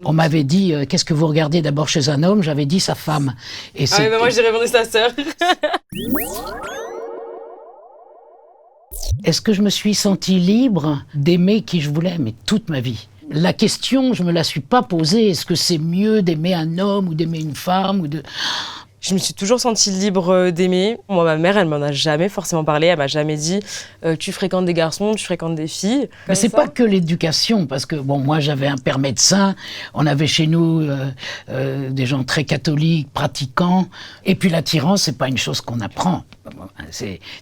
On m'avait dit qu'est-ce que vous regardez d'abord chez un homme? J'avais dit sa femme. Et Ah oui, bah moi j'ai répondu sa sœur. Est-ce que je me suis sentie libre d'aimer qui je voulais? Mais toute ma vie. La question, je me la suis pas posée. Est-ce que c'est mieux d'aimer un homme ou d'aimer une femme ou de... Je me suis toujours sentie libre d'aimer. Moi, ma mère, elle m'en a jamais forcément parlé. Elle m'a jamais dit tu fréquentes des garçons, tu fréquentes des filles. Mais c'est pas que l'éducation, parce que bon, moi j'avais un père médecin, on avait chez nous des gens très catholiques, pratiquants, et puis l'attirance, c'est pas une chose qu'on apprend.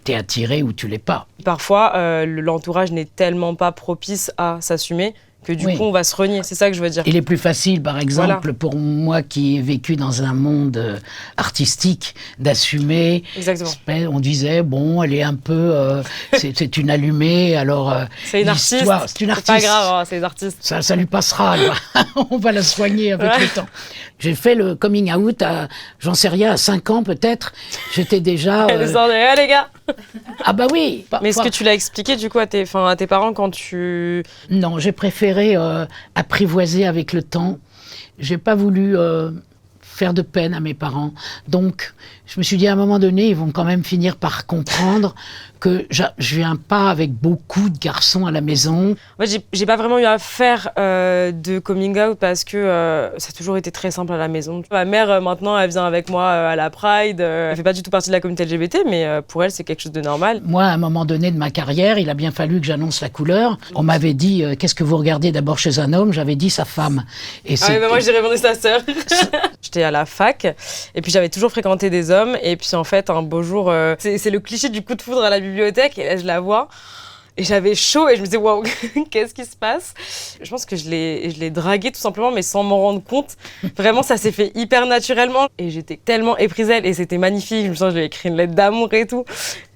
T'es attiré ou tu l'es pas. Parfois, l'entourage n'est tellement pas propice à s'assumer que du coup on va se renier, c'est ça que je veux dire. Il est plus facile, par exemple, pour moi qui ai vécu dans un monde artistique, d'assumer. Exactement. On disait, bon, elle est un peu... c'est une allumée, alors... c'est une artiste, c'est une artiste. C'est pas grave, hein, c'est une artiste. Ça lui passera, on va la soigner avec le temps. J'ai fait le coming out à, j'en sais rien, à 5 ans peut-être. J'étais déjà... Elle descendait, les gars. Ah bah oui. Mais est-ce que tu l'as expliqué du coup à tes parents quand tu... Non, j'ai préféré apprivoiser avec le temps. J'ai pas voulu faire de peine à mes parents. Donc, je me suis dit à un moment donné, ils vont quand même finir par comprendre que je viens pas avec beaucoup de garçons à la maison. Moi, j'ai pas vraiment eu à faire de coming out parce que ça a toujours été très simple à la maison. Ma mère, maintenant, elle vient avec moi à la Pride. Elle fait pas du tout partie de la communauté LGBT, mais pour elle, c'est quelque chose de normal. Moi, à un moment donné de ma carrière, il a bien fallu que j'annonce la couleur. On m'avait dit qu'est-ce que vous regardez d'abord chez un homme? J'avais dit sa femme. Et ah oui, bah moi, j'ai répondu sa sœur. J'étais à la fac et puis j'avais toujours fréquenté des hommes. Et puis en fait, un beau jour, c'est le cliché du coup de foudre à la bibliothèque. Et là, je la vois. Et j'avais chaud et je me disais, waouh, qu'est-ce qui se passe? Je pense que je l'ai dragué tout simplement, mais sans m'en rendre compte. Vraiment, ça s'est fait hyper naturellement. Et j'étais tellement éprise d'elle et c'était magnifique. Je me sens que je lui ai écrit une lettre d'amour et tout.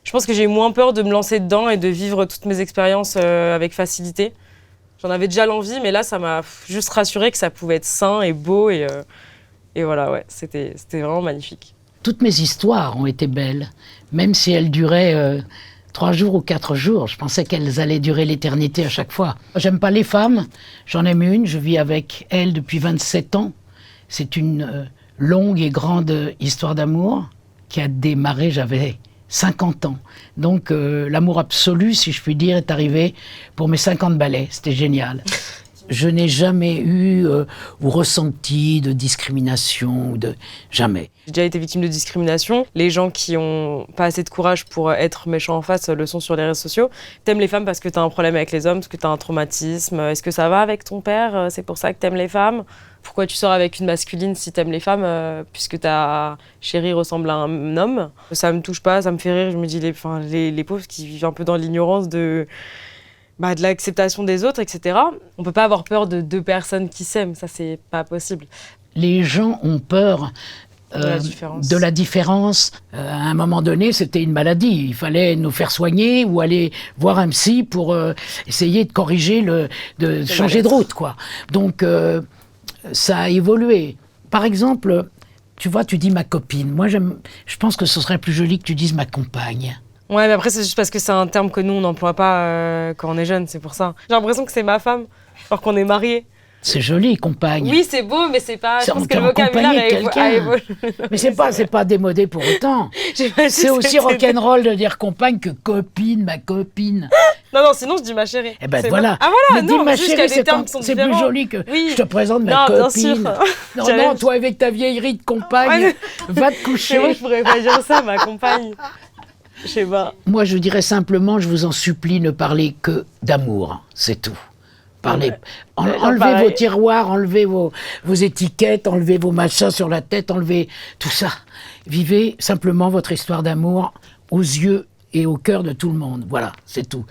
Je pense que j'ai eu moins peur de me lancer dedans et de vivre toutes mes expériences avec facilité. J'en avais déjà l'envie, mais là, ça m'a juste rassurée que ça pouvait être sain et beau. Et voilà, ouais, c'était vraiment magnifique. Toutes mes histoires ont été belles, même si elles duraient 3 jours ou 4 jours. Je pensais qu'elles allaient durer l'éternité à chaque fois. J'aime pas les femmes, j'en aime une, je vis avec elle depuis 27 ans. C'est une longue et grande histoire d'amour qui a démarré, j'avais 50 ans. Donc l'amour absolu, si je puis dire, est arrivé pour mes 50 balais. C'était génial. Je n'ai jamais eu ou ressenti de discrimination, jamais. J'ai déjà été victime de discrimination. Les gens qui ont pas assez de courage pour être méchants en face le sont sur les réseaux sociaux. T'aimes les femmes parce que t'as un problème avec les hommes, parce que t'as un traumatisme. Est-ce que ça va avec ton père? C'est pour ça que t'aimes les femmes? Pourquoi tu sors avec une masculine si t'aimes les femmes puisque ta chérie ressemble à un homme? Ça me touche pas, ça me fait rire. Je me dis les pauvres qui vivent un peu dans l'ignorance de l'acceptation des autres, etc. On peut pas avoir peur de 2 personnes qui s'aiment, ça c'est pas possible. Les gens ont peur de la différence. À un moment donné, c'était une maladie. Il fallait nous faire soigner ou aller voir un psy pour essayer de corriger, de changer de route, quoi. Donc, ça a évolué. Par exemple, tu vois, tu dis ma copine. Moi, je pense que ce serait plus joli que tu dises ma compagne. Ouais, mais après, c'est juste parce que c'est un terme que nous, on n'emploie pas quand on est jeune, c'est pour ça. J'ai l'impression que c'est ma femme, alors qu'on est mariés. C'est joli, compagne. Oui, c'est beau, mais c'est pas... Je pense que le vocabulaire a évolué. Mais c'est pas démodé pour autant. C'est aussi rock'n'roll de dire compagne que copine, ma copine. Non, sinon je dis ma chérie. Eh ben voilà. Ah voilà, mais non, ma juste chérie, qu'il y a des termes qui sont différents. C'est plus joli que oui. Je te présente ma copine. Bien sûr. Non, toi avec ta vieillerie de compagne, va te coucher. Mais moi, je pourrais pas dire ça, ma compagne. Je sais pas. Moi, je dirais simplement, je vous en supplie, ne parlez que d'amour, c'est tout. Parlez, enlevez vos tiroirs, enlevez vos étiquettes, enlevez vos machins sur la tête, enlevez tout ça. Vivez simplement votre histoire d'amour aux yeux et au cœur de tout le monde. Voilà, c'est tout.